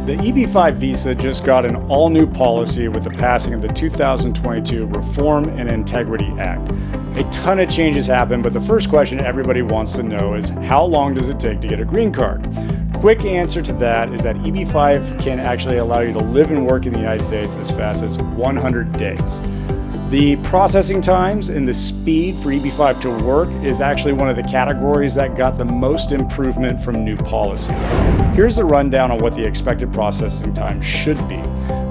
The EB-5 visa just got an all-new policy with the passing of the 2022 Reform and Integrity Act. A ton of changes happened, but the first question everybody wants to know is how long does it take to get a green card? Quick answer to that is that EB-5 can actually allow you to live and work in the United States as fast as 100 days. The processing times and the speed for EB-5 to work is actually one of the categories that got the most improvement from new policy. Here's the rundown on what the expected processing time should be.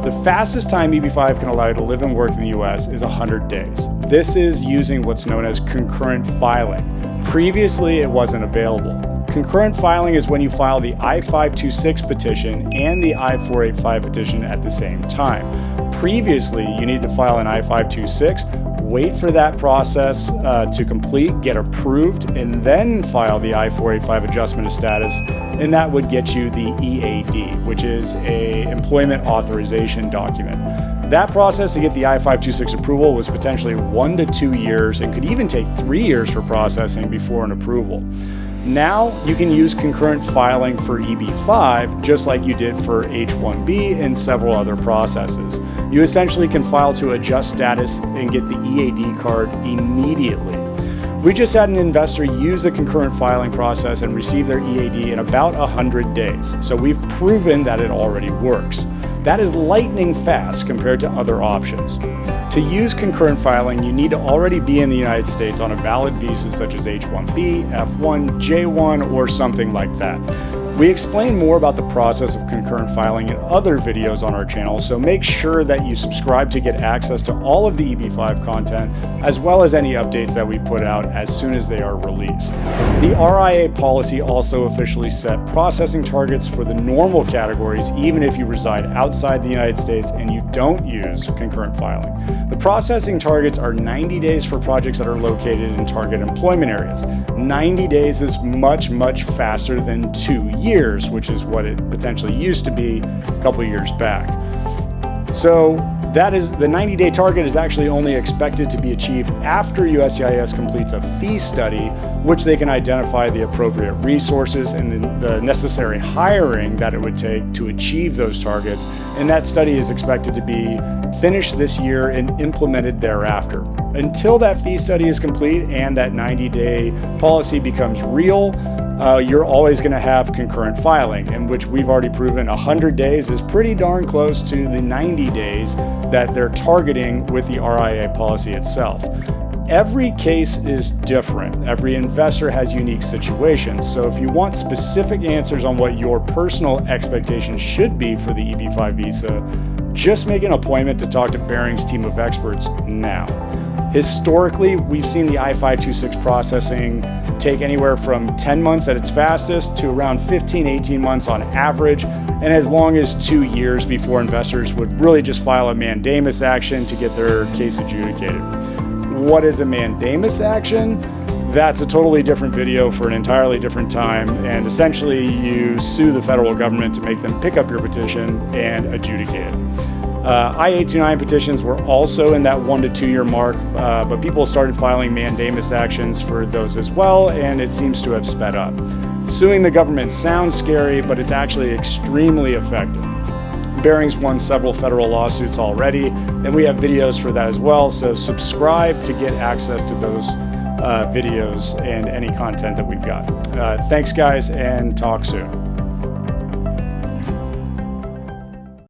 The fastest time EB-5 can allow you to live and work in the US is 100 days. This is using what's known as concurrent filing. Previously, it wasn't available. Concurrent filing is when you file the I-526 petition and the I-485 petition at the same time. Previously, you need to file an I-526, wait for that process to complete, get approved, and then file the I-485 adjustment of status, and that would get you the EAD, which is an employment authorization document. That process to get the I-526 approval was potentially 1 to 2 years and could even take 3 years for processing before an approval. Now you can use concurrent filing for EB-5 just like you did for H-1B and several other processes. You essentially can file to adjust status and get the EAD card immediately. We just had an investor use the concurrent filing process and receive their EAD in about 100 days, so we've proven that it already works. That is lightning fast compared to other options. To use concurrent filing, you need to already be in the United States on a valid visa such as H-1B, F-1, J-1, or something like that. We explain more about the process of concurrent filing in other videos on our channel, so make sure that you subscribe to get access to all of the EB-5 content, as well as any updates that we put out as soon as they are released. The RIA policy also officially set processing targets for the normal categories, even if you reside outside the United States and you don't use concurrent filing. The processing targets are 90 days for projects that are located in target employment areas. 90 days is much, much faster than 2 years, which is what it potentially used to be a couple years back. So that is the 90-day target is actually only expected to be achieved after USCIS completes a fee study, which they can identify the appropriate resources and the necessary hiring that it would take to achieve those targets. And that study is expected to be finished this year and implemented thereafter. Until that fee study is complete and that 90-day policy becomes real, you're always going to have concurrent filing, in which we've already proven 100 days is pretty darn close to the 90 days that they're targeting with the RIA policy itself. Every case is different. Every investor has unique situations. So if you want specific answers on what your personal expectations should be for the EB-5 visa, just make an appointment to talk to Behring's team of experts now. Historically, we've seen the I-526 processing take anywhere from 10 months at its fastest to around 15-18 months on average, and as long as 2 years before investors would really just file a mandamus action to get their case adjudicated. What is a mandamus action? That's a totally different video for an entirely different time, and essentially you sue the federal government to make them pick up your petition and adjudicate it. I-829 petitions were also in that 1 to 2 year mark, but people started filing mandamus actions for those as well, and it seems to have sped up. Suing the government sounds scary, but it's actually extremely effective. Behring's won several federal lawsuits already, and we have videos for that as well, so subscribe to get access to those videos and any content that we've got. Thanks guys, and talk soon.